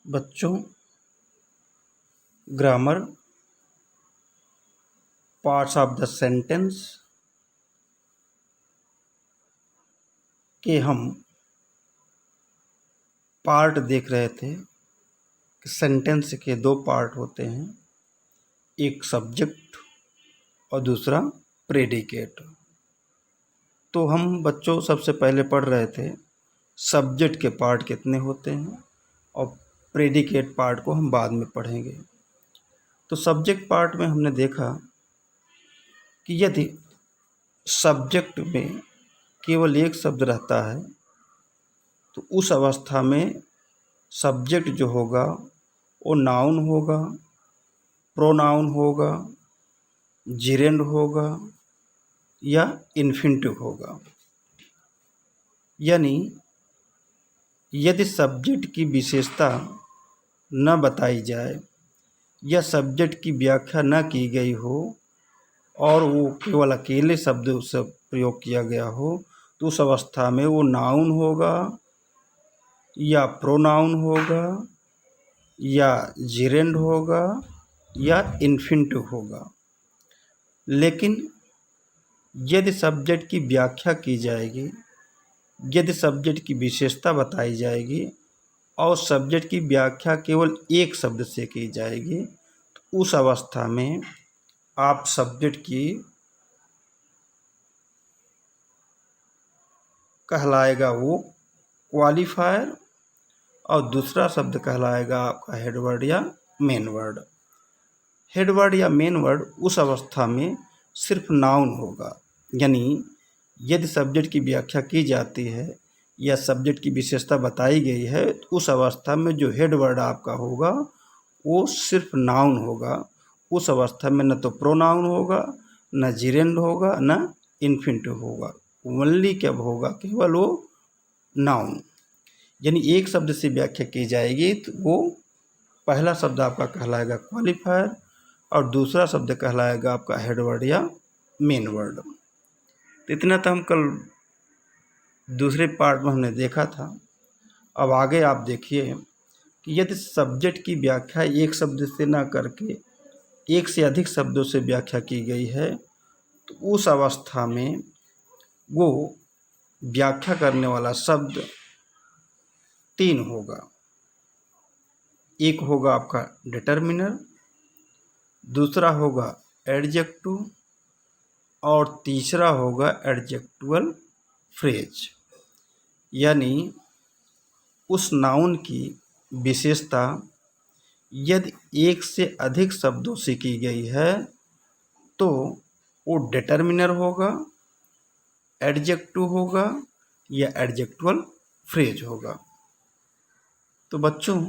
बच्चों, grammar, parts of the sentence के हम पार्ट देख रहे थे कि सेंटेंस के दो पार्ट होते हैं, एक सब्जेक्ट और दूसरा प्रेडिकेट। तो हम बच्चों सबसे पहले पढ़ रहे थे सब्जेक्ट के पार्ट कितने होते हैं और प्रेडिकेट पार्ट को हम बाद में पढ़ेंगे। तो सब्जेक्ट पार्ट में हमने देखा कि यदि सब्जेक्ट में केवल एक शब्द रहता है तो उस अवस्था में सब्जेक्ट जो होगा वो नाउन होगा, प्रोनाउन होगा, जिरेंड होगा या इन्फिनिटिव होगा। यानी यदि सब्जेक्ट की विशेषता न बताई जाए या सब्जेक्ट की व्याख्या न की गई हो और वो केवल अकेले शब्द से प्रयोग किया गया हो तो उस अवस्था में वो नाउन होगा या प्रोनाउन होगा या जिरेंड होगा या इन्फिनिटिव होगा। लेकिन यदि सब्जेक्ट की व्याख्या की जाएगी, यदि सब्जेक्ट की विशेषता बताई जाएगी और सब्जेक्ट की व्याख्या केवल एक शब्द से की जाएगी तो उस अवस्था में आप सब्जेक्ट की कहलाएगा वो क्वालिफायर और दूसरा शब्द कहलाएगा आपका हेडवर्ड या मेन वर्ड। हेडवर्ड या मेन वर्ड उस अवस्था में सिर्फ नाउन होगा। यानी यदि सब्जेक्ट की व्याख्या की जाती है या सब्जेक्ट की विशेषता बताई गई है तो उस अवस्था में जो हेड वर्ड आपका होगा वो सिर्फ नाउन होगा। उस अवस्था में न तो प्रोनाउन होगा, न जिरेंड होगा, न इन्फिनिटिव होगा। ओनली क्या होगा? केवल वो नाउन। यानी एक शब्द से व्याख्या की जाएगी तो वो पहला शब्द आपका कहलाएगा क्वालिफायर और दूसरा शब्द कहलाएगा आपका हेड वर्ड या मेन वर्ड। तो इतना तो हम कल दूसरे पार्ट में हमने देखा था। अब आगे आप देखिए कि यदि सब्जेक्ट की व्याख्या एक शब्द से ना करके एक से अधिक शब्दों से व्याख्या की गई है तो उस अवस्था में वो व्याख्या करने वाला शब्द तीन होगा। एक होगा आपका डिटर्मिनर, दूसरा होगा एडजेक्टिव और तीसरा होगा एडजेक्टिवल फ्रेज। यानी उस नाउन की विशेषता यदि एक से अधिक शब्दों से की गई है तो वो डिटर्मिनर होगा, एडजेक्टिव होगा या एडजेक्टिवल फ्रेज होगा। तो बच्चों,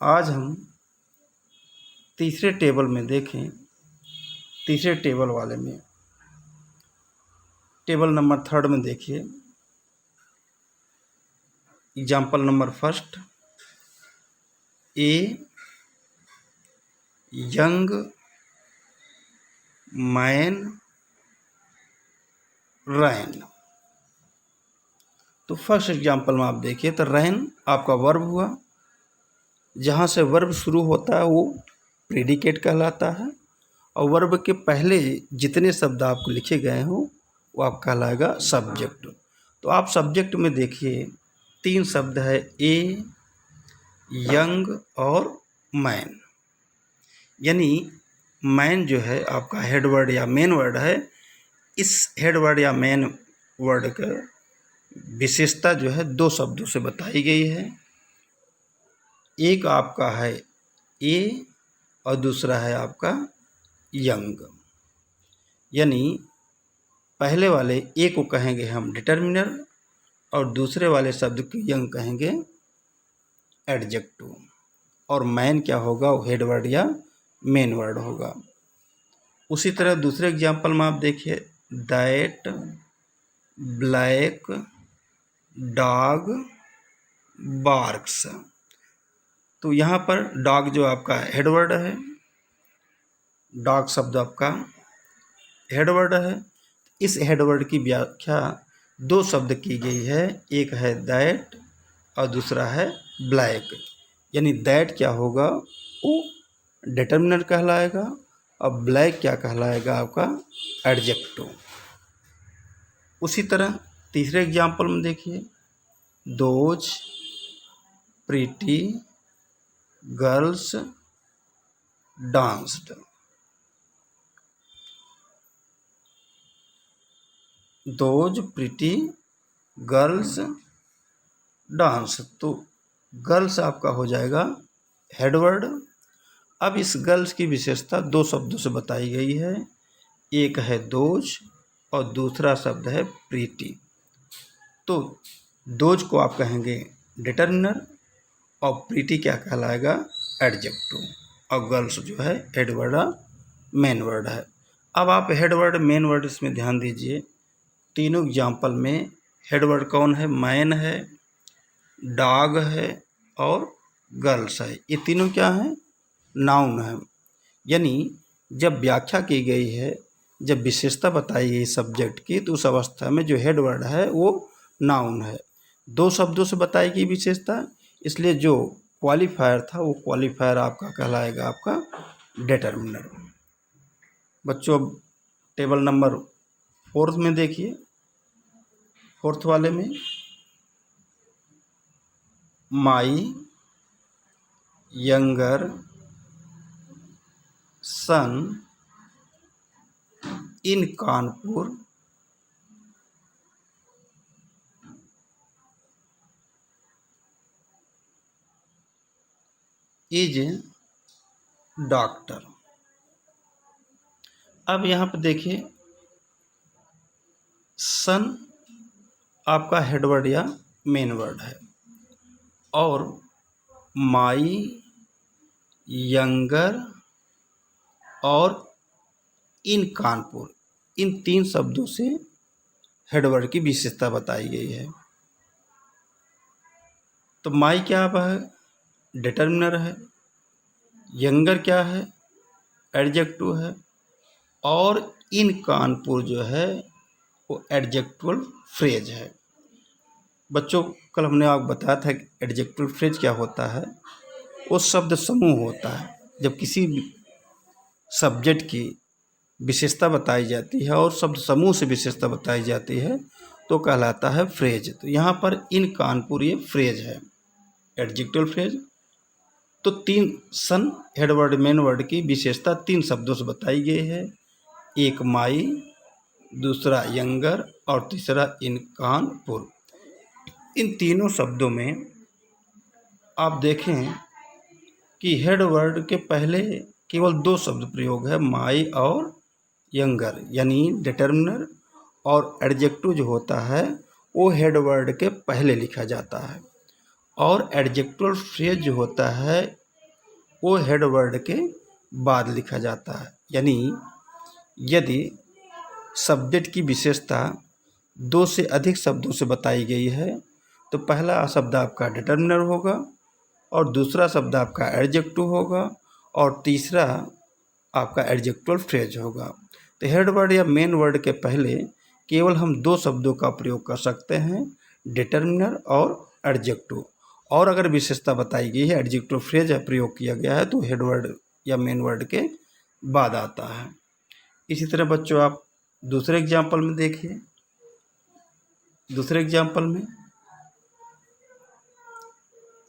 आज हम तीसरे टेबल में देखें, तीसरे टेबल वाले में टेबल नंबर 3 में देखिए, example number 1, a young man ran. तो फर्स्ट एग्जाम्पल में आप देखिए तो रैन आपका वर्ब हुआ। जहाँ से वर्ब शुरू होता है वो प्रेडिकेट कहलाता है और वर्ब के पहले जितने शब्द आपको लिखे गए हों वो आप कहलाएगा सब्जेक्ट। तो आप सब्जेक्ट में देखिए तीन शब्द है, ए, यंग और मैन। यानी मैन जो है आपका हेड वर्ड या मेन वर्ड है। इस हेड वर्ड या मेन वर्ड का विशेषता जो है दो शब्दों से बताई गई है। एक आपका है ए और दूसरा है आपका यंग। यानी पहले वाले ए को कहेंगे हम डिटर्मिनर और दूसरे वाले शब्द को यंग कहेंगे एडजेक्टिव और मैन क्या होगा? वो हेड वर्ड या मेन वर्ड होगा। उसी तरह दूसरे एग्जाम्पल में आप देखिए, दैट ब्लैक डॉग बार्क्स। तो यहाँ पर डॉग जो आपका हेड वर्ड है, डॉग शब्द आपका हेड वर्ड है। इस हेड वर्ड की व्याख्या दो शब्द की गई है, एक है दैट और दूसरा है ब्लैक, यानी दैट क्या होगा, वो डिटर्मिनर कहलाएगा और ब्लैक क्या कहलाएगा, आपका एडजेक्टिव। उसी तरह तीसरे एग्जाम्पल में देखिए, those pretty girls danced. Those pretty girls dance, तो गर्ल्स आपका हो जाएगा हेडवर्ड। अब इस गर्ल्स की विशेषता दो शब्दों से बताई गई है, एक है दोज और दूसरा शब्द है प्रीटी। तो दोज को आप कहेंगे डिटर्मिनर और प्रीटी क्या कहलाएगा, एडजेक्टिव, और गर्ल्स जो है हेडवर्ड मेन वर्ड है। अब आप हेडवर्ड मेन वर्ड इसमें ध्यान दीजिए, तीनों एग्जाम्पल में हेडवर्ड कौन है, मैन है, डॉग है और गर्ल्स है। ये तीनों क्या हैं, नाउन है। यानी जब व्याख्या की गई है, जब विशेषता बताई गई सब्जेक्ट की, तो उस अवस्था में जो हेड वर्ड है वो नाउन है। दो शब्दों से बताई गई विशेषता, इसलिए जो क्वालिफायर था वो क्वालिफायर आपका कहलाएगा आपका डिटर्मिनर। बच्चों अब टेबल नंबर 4 में देखिए, 4 वाले में my younger son in Kanpur is doctor. अब यहाँ पर देखिए, सन आपका हेडवर्ड या मेन वर्ड है, और माई यंगर और इन कानपुर, इन तीन शब्दों से हेडवर्ड की विशेषता बताई गई है। तो माई क्या है, डिटर्मिनर है, यंगर क्या है, एडजेक्टिव है, और इन कानपुर जो है वो एडजेक्टिव फ्रेज है। बच्चों कल हमने आपको बताया था कि एडजेक्टिव फ्रेज क्या होता है, वो शब्द समूह होता है। जब किसी भी सब्जेक्ट की विशेषता बताई जाती है और शब्द समूह से विशेषता बताई जाती है तो कहलाता है फ्रेज। तो यहाँ पर इन कानपुर ये फ्रेज है, एडजेक्टिव फ्रेज। तो तीन सन हेडवर्ड मेन वर्ड की विशेषता तीन शब्दों से बताई गई है, एक माई, दूसरा यंगर और तीसरा इन कानपुर। इन तीनों शब्दों में आप देखें कि हेड वर्ड के पहले केवल दो शब्द प्रयोग है, माई और यंगर, यानी डिटर्मिनर और एडजेक्टिव जो होता है वो हेड वर्ड के पहले लिखा जाता है, और एडजेक्टिव फ्रेज जो होता है वो हेड वर्ड के बाद लिखा जाता है। यानी यदि सब्जेक्ट की विशेषता दो से अधिक शब्दों से बताई गई है तो पहला शब्द आपका डिटर्मिनर होगा और दूसरा शब्द आपका एडजेक्टिव होगा और तीसरा आपका एडजेक्टिव फ्रेज होगा। तो हेड वर्ड या मेन वर्ड के पहले केवल हम दो शब्दों का प्रयोग कर सकते हैं, डिटर्मिनर और एडजेक्टिव, और अगर विशेषता बताई गई है, एडजेक्टिव फ्रेज प्रयोग किया गया है तो हेड वर्ड या मेन वर्ड के बाद आता है। इसी तरह बच्चों आप दूसरे एग्जाम्पल में देखिए, दूसरे एग्जाम्पल में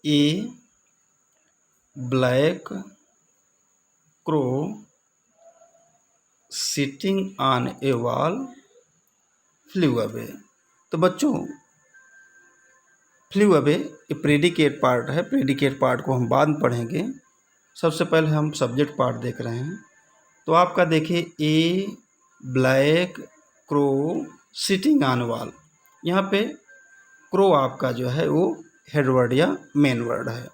a black crow sitting on a wall flew away. तो बच्चों फ्लू अवे ये प्रेडिकेट पार्ट है, प्रेडिकेट पार्ट को हम बाद में पढ़ेंगे, सबसे पहले हम सब्जेक्ट पार्ट देख रहे हैं। तो आपका देखिए a black crow sitting on wall, यहाँ पे क्रो आपका जो है वो हेड वर्ड या मेन वर्ड है।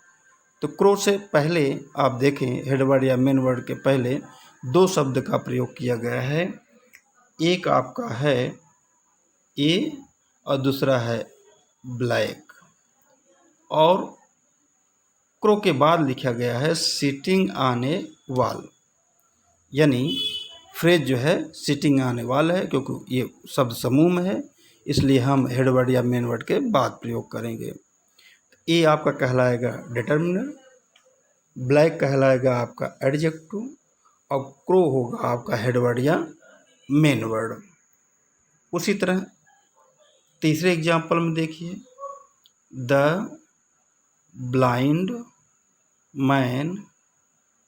तो क्रो से पहले आप देखें हेड वर्ड या मेन वर्ड के पहले दो शब्द का प्रयोग किया गया है, एक आपका है ए और दूसरा है ब्लैक, और क्रो के बाद लिखा गया है सिटिंग ऑन ए वॉल, यानी फ्रेज जो है सिटिंग ऑन ए वॉल है, क्योंकि ये शब्द समूह में है इसलिए हम हेड वर्ड या मेन वर्ड के बाद प्रयोग करेंगे। ए आपका कहलाएगा डिटर्मिनर, ब्लैक कहलाएगा आपका एडजेक्टिव और क्रो होगा आपका हेड वर्ड या मेन वर्ड। उसी तरह तीसरे एग्जाम्पल में देखिए, the blind man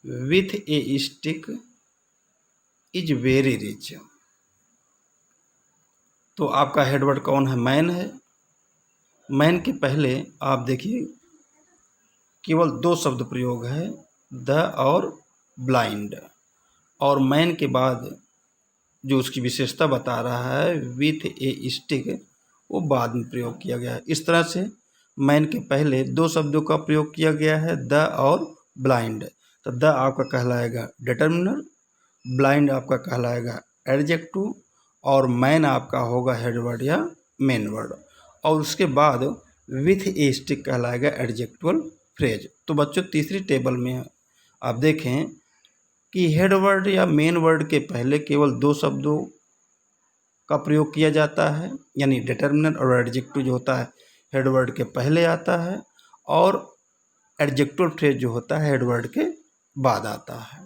with A stick is very rich. तो आपका हेडवर्ड कौन है? मैन है। मैन के पहले आप देखिए केवल 2 शब्द प्रयोग है, द और ब्लाइंड, और मैन के बाद जो उसकी विशेषता बता रहा है विथ ए स्टिक, वो बाद में प्रयोग किया गया है। इस तरह से मैन के पहले 2 शब्दों का प्रयोग किया गया है, द और ब्लाइंड। तो द आपका कहलाएगा डिटर्मिनर, ब्लाइंड आपका कहलाएगा एडजेक्टिव और मैन आपका होगा हेडवर्ड या मेन वर्ड, और उसके बाद विथ ए स्टिक कहलाएगा एडजेक्टिवल फ्रेज। तो बच्चों तीसरी टेबल में आप देखें कि हेडवर्ड या मेन वर्ड के पहले केवल 2 शब्दों का प्रयोग किया जाता है, यानी डिटर्मिनर और एडजेक्टिव जो होता है हेडवर्ड के पहले आता है, और एडजेक्टिव फ्रेज जो होता है हेडवर्ड के बाद आता है।